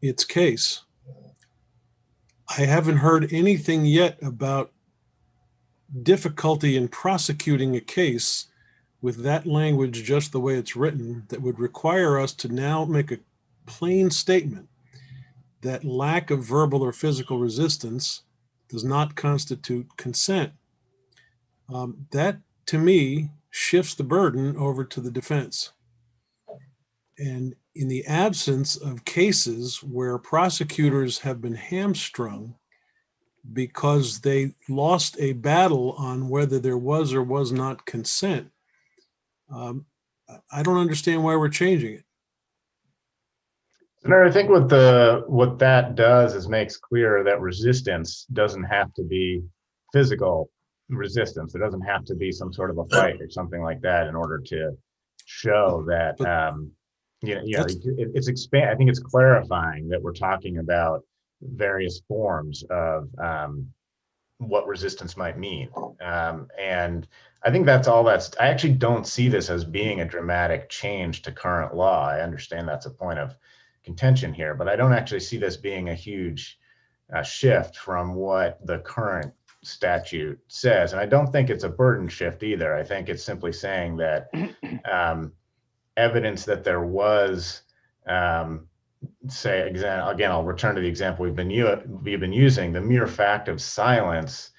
its case. I haven't heard anything yet about difficulty in prosecuting a case with that language just the way it's written that would require us to now make a plain statement that lack of verbal or physical resistance does not constitute consent. That, to me, shifts the burden over to the defense. And in the absence of cases where prosecutors have been hamstrung because they lost a battle on whether there was or was not consent, I don't understand why we're changing it. No, I think what that does is makes clear that resistance doesn't have to be physical resistance. There doesn't have to be some sort of a fight or something like that in order to show that But that's, it's expand. I think it's clarifying that we're talking about various forms of what resistance might mean. And I think that's all I actually don't see this as being a dramatic change to current law. I understand that's a point of contention here, but I don't actually see this being a huge shift from what the current statute says. And I don't think it's a burden shift either. I think it's simply saying that evidence that there was, again, I'll return to the example we've been using. The mere fact of silence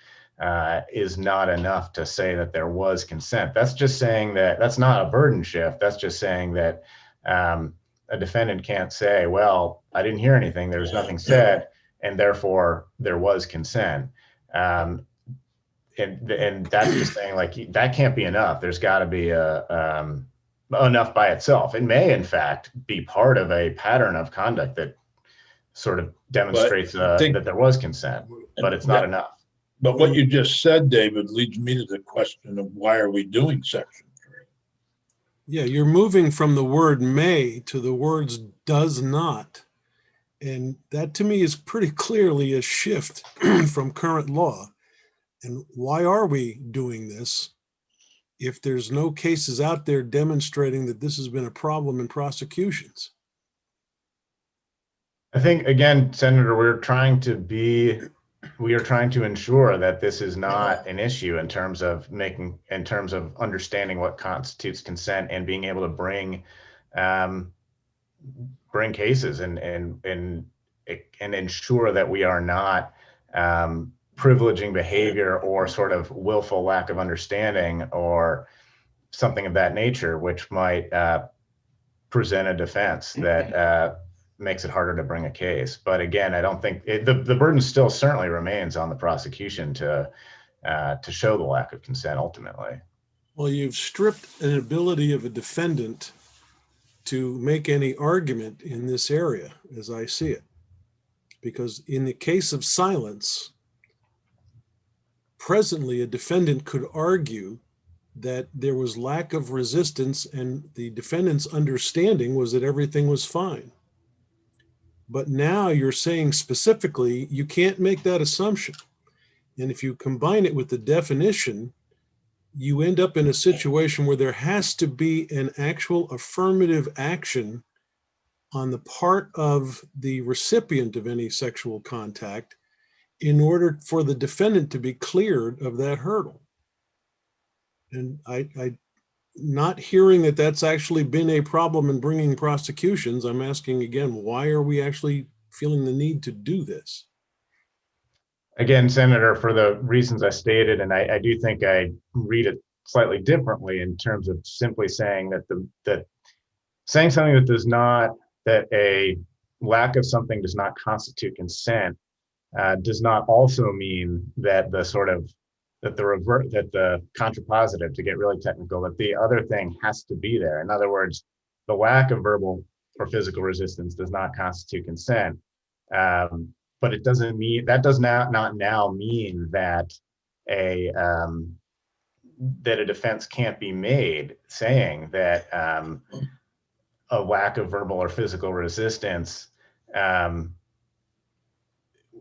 is not enough to say that there was consent. That's just saying that that's not a burden shift. That's just saying that a defendant can't say, well, I didn't hear anything, there was nothing said, and therefore there was consent. And that's just saying, like, that can't be enough. There's got to be enough by itself. It may, in fact, be part of a pattern of conduct that sort of demonstrates that there was consent, but it's not enough. But what you just said, David, leads me to the question of why are we doing section 3? yeah, you're moving from the word may to the words does not. And that to me is pretty clearly a shift from current law. And why are we doing this if there's no cases out there demonstrating that this has been a problem in prosecutions? I think, again, Senator, we are trying to ensure that this is not an issue in terms of understanding what constitutes consent and being able to bring cases and ensure that we are not privileging behavior or sort of willful lack of understanding or something of that nature, which might present a defense that makes it harder to bring a case. But again, I don't think the burden still certainly remains on the prosecution to show the lack of consent ultimately. Well, you've stripped an ability of a defendant to make any argument in this area, as I see it. Because in the case of silence, presently a defendant could argue that there was lack of resistance and the defendant's understanding was that everything was fine. But now you're saying specifically you can't make that assumption. And if you combine it with the definition, you end up in a situation where there has to be an actual affirmative action on the part of the recipient of any sexual contact in order for the defendant to be cleared of that hurdle. And I not hearing that that's actually been a problem in bringing prosecutions, I'm asking again, why are we actually feeling the need to do this? Again, Senator, for the reasons I stated, and I do think I read it slightly differently in terms of simply saying that saying something that a lack of something does not constitute consent does not also mean that the contrapositive, to get really technical, that the other thing has to be there. In other words, the lack of verbal or physical resistance does not constitute consent. But it doesn't mean, that does not now mean that a defense can't be made saying that a lack of verbal or physical resistance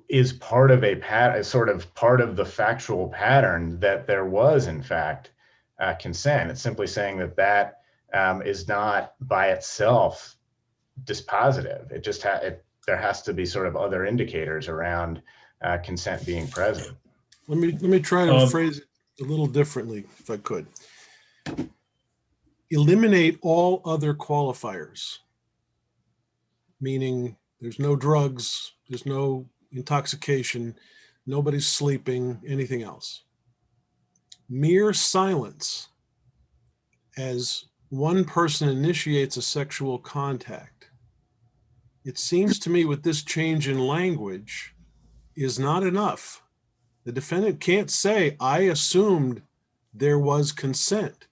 is part of sort of part of the factual pattern that there was in fact consent. It's simply saying that is not by itself dispositive. It just there has to be sort of other indicators around consent being present. Let me try to phrase it a little differently, if I could. Eliminate all other qualifiers, meaning there's no drugs, there's no intoxication, nobody's sleeping, anything else. Mere silence as one person initiates a sexual contact, it seems to me with this change in language is not enough. The defendant can't say, I assumed there was consent.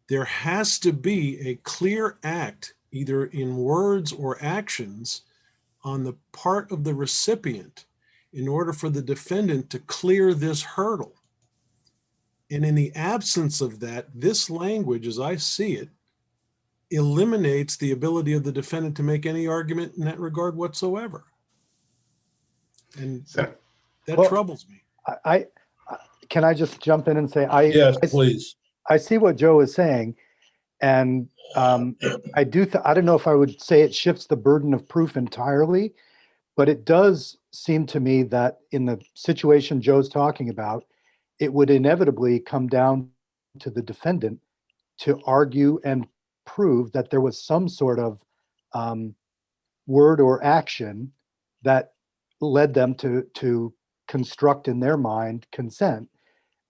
There has to be a clear act either in words or actions, on the part of the recipient in order for the defendant to clear this hurdle. And in the absence of that, this language, as I see it, eliminates the ability of the defendant to make any argument in that regard whatsoever. And So, that Well, troubles me. I can I just jump in and say, Yes, please. I see what Joe is saying. And I don't know if I would say it shifts the burden of proof entirely, but it does seem to me that in the situation Joe's talking about, it would inevitably come down to the defendant to argue and prove that there was some sort of word or action that led them to construct in their mind consent.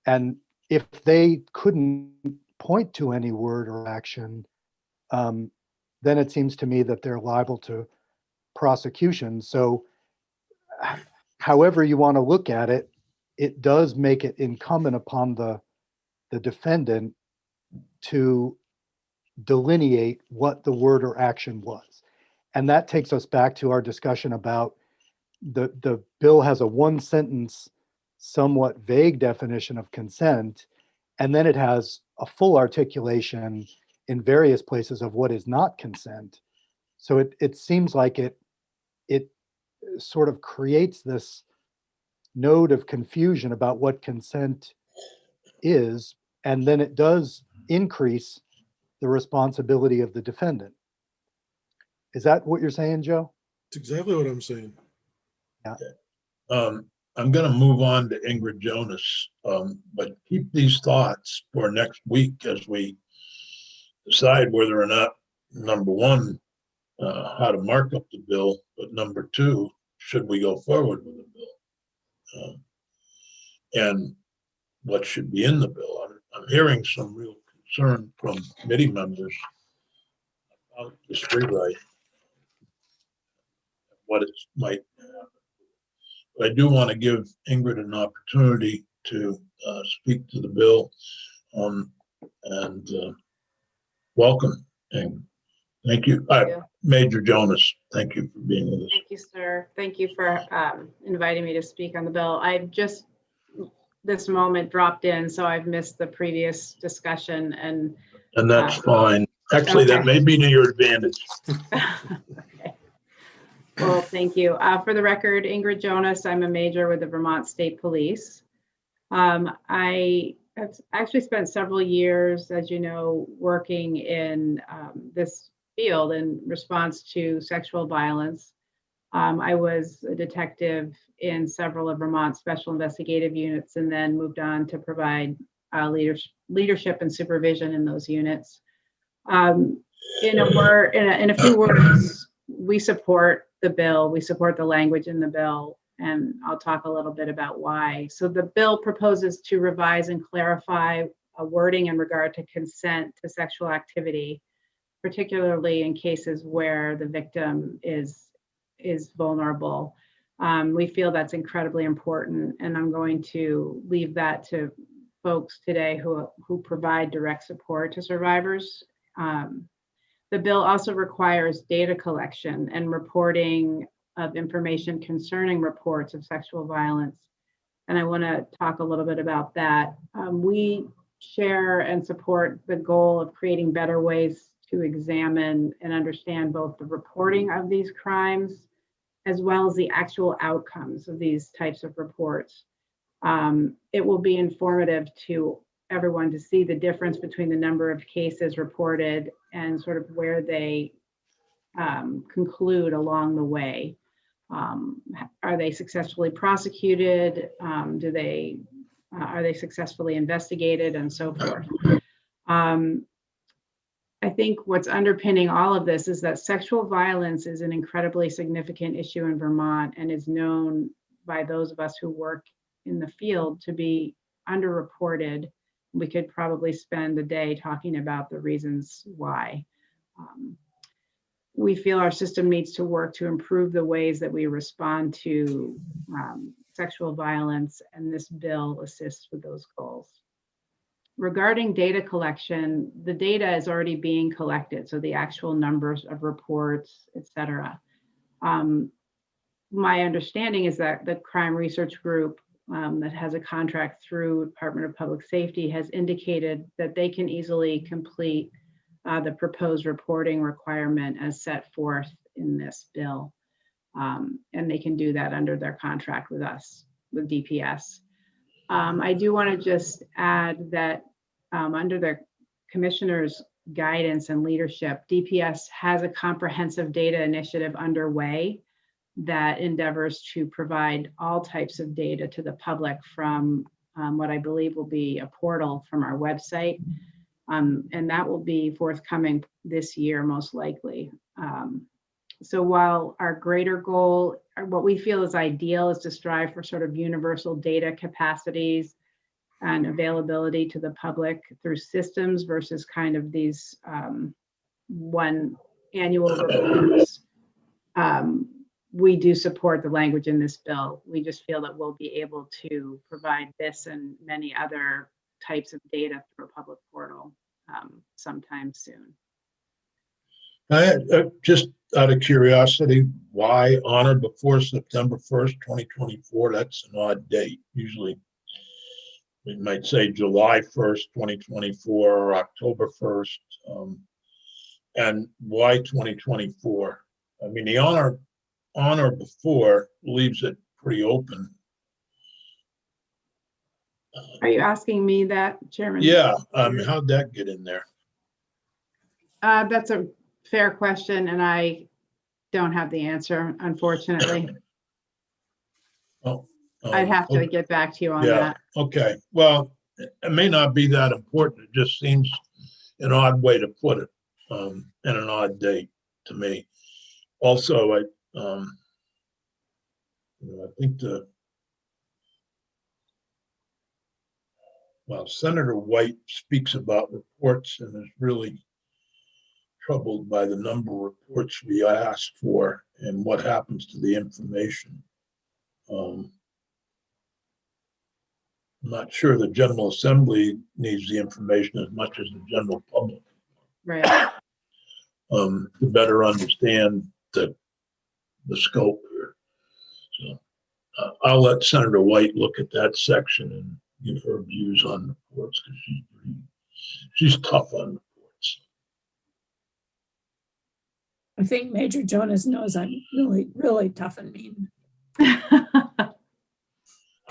And if they couldn't point to any word or action, then it seems to me that they're liable to prosecution. So however you want to look at it, it does make it incumbent upon the defendant to delineate what the word or action was. And that takes us back to our discussion about the bill has a one sentence, somewhat vague definition of consent, and then it has a full articulation in various places of what is not consent. So it seems like it sort of creates this node of confusion about what consent is, and then it does increase the responsibility of the defendant. Is that what you're saying, Joe? That's exactly what I'm saying. I'm going to move on to Ingrid Jonas, but keep these thoughts for next week as we decide whether or not, number one, how to mark up the bill, but number two, should we go forward with the bill? And what should be in the bill? I'm hearing some real concern from committee members about this rewrite, what it might happen. But I do want to give Ingrid an opportunity to speak to the bill, and welcome, Ingrid. Thank you. Major Jonas, thank you for being with us. Thank you, sir. Thank you for inviting me to speak on the bill. I've just this moment dropped in, so I've missed the previous discussion. And that's fine. Actually, okay. That may be to your advantage. Okay. Well, thank you. For the record, Ingrid Jonas, I'm a major with the Vermont State Police. I have actually spent several years, as you know, working in this field in response to sexual violence. I was a detective in several of Vermont's special investigative units, and then moved on to provide leadership and supervision in those units. In a few words, we support the bill. We support the language in the bill, and I'll talk a little bit about why. So the bill proposes to revise and clarify a wording in regard to consent to sexual activity, particularly in cases where the victim is vulnerable. We feel that's incredibly important, and I'm going to leave that to folks today who provide direct support to survivors. The bill also requires data collection and reporting of information concerning reports of sexual violence, and I want to talk a little bit about that. We share and support the goal of creating better ways to examine and understand both the reporting of these crimes as well as the actual outcomes of these types of reports. It will be informative to everyone to see the difference between the number of cases reported and sort of where they conclude along the way. Are they successfully prosecuted? Are they successfully investigated, and so forth? I think what's underpinning all of this is that sexual violence is an incredibly significant issue in Vermont and is known by those of us who work in the field to be underreported. We could probably spend a day talking about the reasons why. We feel our system needs to work to improve the ways that we respond to sexual violence, and this bill assists with those goals. regarding data collection, the data is already being collected. So the actual numbers of reports, et cetera. My understanding is that the crime research group that has a contract through Department of Public Safety has indicated that they can easily complete the proposed reporting requirement as set forth in this bill. And they can do that under their contract with us, with DPS. I do want to just add that under the commissioner's guidance and leadership, DPS has a comprehensive data initiative underway that endeavors to provide all types of data to the public from what I believe will be a portal from our website. And that will be forthcoming this year, most likely. So while our greater goal, what we feel is ideal, is to strive for sort of universal data capacities and availability to the public through systems versus kind of these one annual reports. We do support the language in this bill. We just feel that we'll be able to provide this and many other types of data through a public portal sometime soon. Just out of curiosity, why honor before September 1st, 2024? That's an odd date. Usually we might say July 1st, 2024 or October 1st. And why 2024? I mean, the honor before leaves it pretty open. Are you asking me that, Chairman? Yeah, how'd that get in there? That's a fair question, and I don't have the answer, unfortunately. I'd have to get back to you on that. Okay. Well, it may not be that important. It just seems an odd way to put it, and an odd date to me. Also, I think Senator White speaks about reports and is really troubled by the number of reports we ask for and what happens to the information. I'm not sure the General Assembly needs the information as much as the general public. Right. To better understand the scope here. So I'll let Senator White look at that section and give her views on reports, because she's tough on reports. I think Major Jonas knows I'm really, really tough and mean. I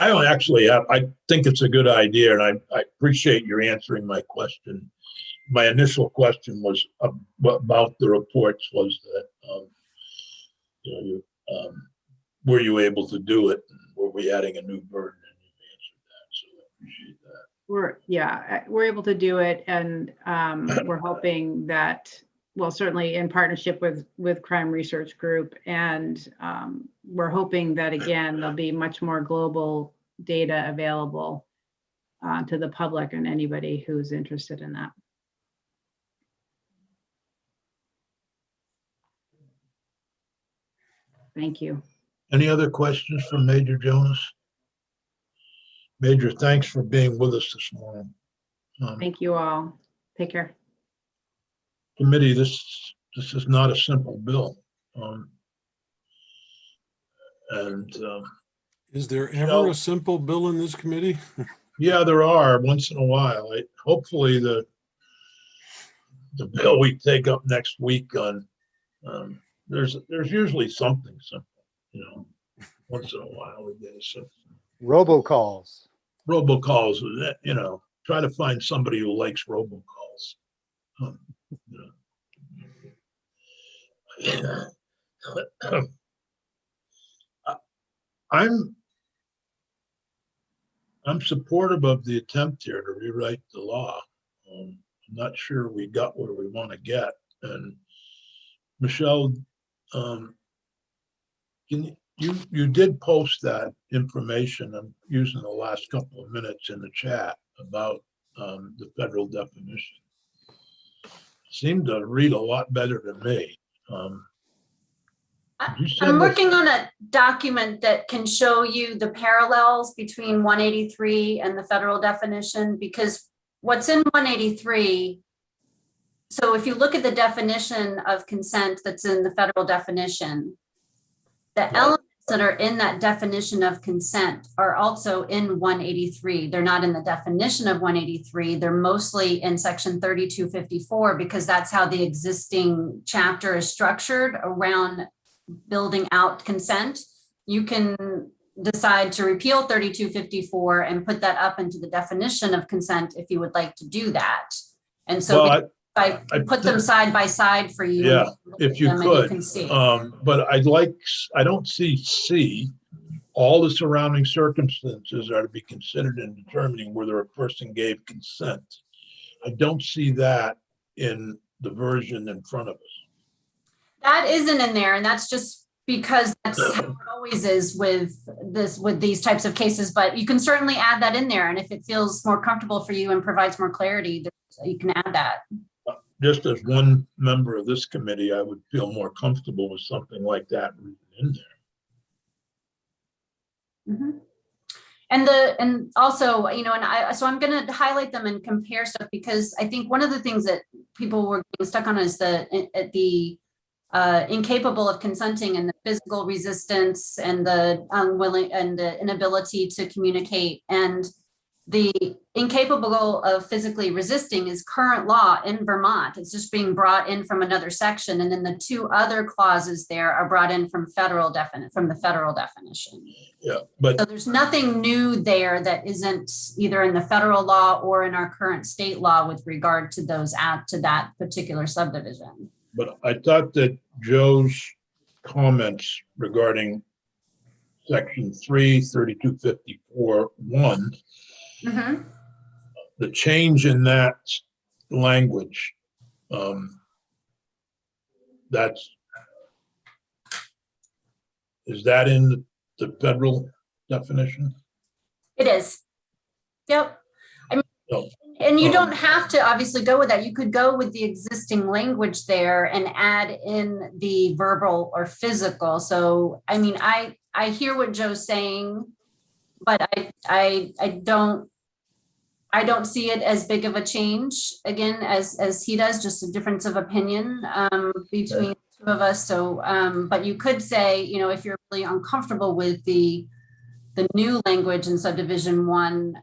don't actually have, I think it's a good idea, and I appreciate your answering my question. My initial question was about the reports, was that, were you able to do it? Were we adding a new burden? And you've answered that, so I appreciate that. We're able to do it, and we're hoping that, well, certainly in partnership with Crime Research Group, and we're hoping that, again, there'll be much more global data available to the public and anybody who's interested in that. Thank you. Any other questions from Major Jonas? Major, thanks for being with us this morning. Thank you all. Take care. Committee, this is not a simple bill. Is there ever a simple bill in this committee? Yeah, there are once in a while. Hopefully the bill we take up next week on, there's usually something simple, once in a while we get something. Robocalls. Robocalls, try to find somebody who likes robocalls. I'm supportive of the attempt here to rewrite the law. I'm not sure we got where we want to get. And Michelle, you did post that information. I'm using the last couple of minutes in the chat about the federal definition. Seemed to read a lot better than me. I'm working on a document that can show you the parallels between 183 and the federal definition, because what's in 183, so if you look at the definition of consent that's in the federal definition, the elements that are in that definition of consent are also in 183. They're not in the definition of 183. They're mostly in section 3254 because that's how the existing chapter is structured around building out consent. You can decide to repeal 3254 and put that up into the definition of consent if you would like to do that. And so Well, I put them side by side for you. Yeah, if you and could. can see. But I don't see C. All the surrounding circumstances are to be considered in determining whether a person gave consent. I don't see that in the version in front of us. That isn't in there, and that's just because that's how it always is with these types of cases. But you can certainly add that in there, and if it feels more comfortable for you and provides more clarity, you can add that. Just as one member of this committee, I would feel more comfortable with something like that written in there. Mm-hmm. And also, so I'm going to highlight them and compare stuff because I think one of the things that people were getting stuck on is the incapable of consenting and the physical resistance and the unwilling and the inability to communicate. And the incapable of physically resisting is current law in Vermont. It's just being brought in from another section. And then the two other clauses there are brought in from the federal definition. Yeah, but so there's nothing new there that isn't either in the federal law or in our current state law with regard to those to that particular subdivision. But I thought that Joe's comments regarding section 3, 3254(1), Mm-hmm. the change in that language, is that in the federal definition? It is. Yep. I mean, No. And you don't have to obviously go with that. You could go with the existing language there and add in the verbal or physical. So, I mean, I hear what Joe's saying, but I don't see it as big of a change again as he does, just a difference of opinion between the two of us. So, but you could say, if you're really uncomfortable with the new language in subdivision 1,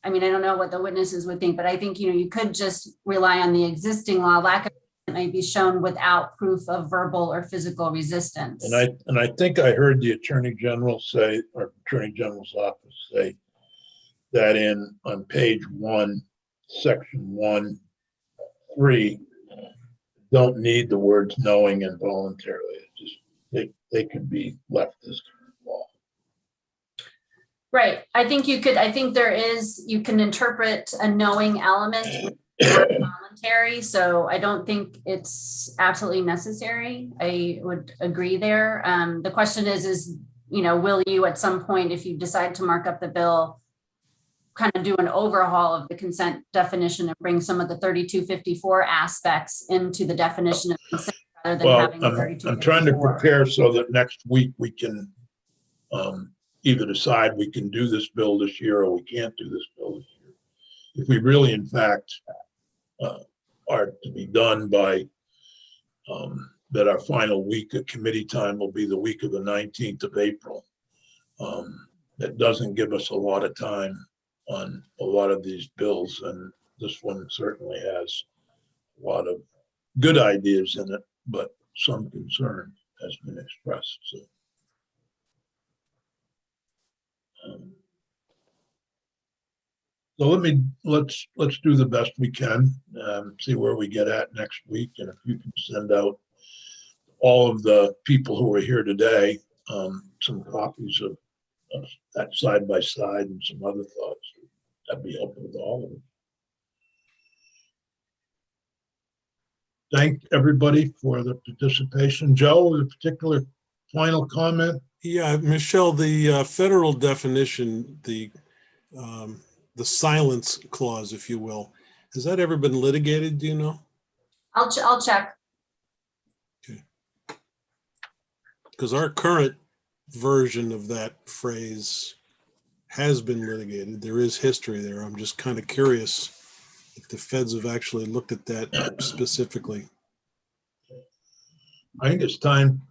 I mean, I don't know what the witnesses would think, but I think, you could just rely on the existing law. Lack of it may be shown without proof of verbal or physical resistance. And I think I heard the Attorney General say, or Attorney General's office say, that on page 1, section 1(3), don't need the words knowing and voluntarily. It just they could be left as law. Right. I think you can interpret a knowing element with the word voluntary. So I don't think it's absolutely necessary. I would agree there. The question is, will you at some point, if you decide to mark up the bill, kind of do an overhaul of the consent definition and bring some of the 3254 aspects into the definition of consent rather than having the 3254. I'm trying to prepare so that next week we can either decide we can do this bill this year or we can't do this bill this year. If we really, in fact, are to be done by that our final week of committee time will be the week of the 19th of April. That doesn't give us a lot of time on a lot of these bills, and this one certainly has a lot of good ideas in it, but some concern has been expressed. So let's do the best we can, see where we get at next week, and if you can send out all of the people who are here today some copies of that side by side and some other thoughts, that'd be helpful to all of them. Thank everybody for the participation. Joe, a particular final comment? Yeah, Michelle, the federal definition, the silence clause, if you will, has that ever been litigated? Do you know? I'll check. Okay. Because our current version of that phrase has been litigated. There is history there. I'm just kind of curious if the feds have actually looked at that specifically. I think it's time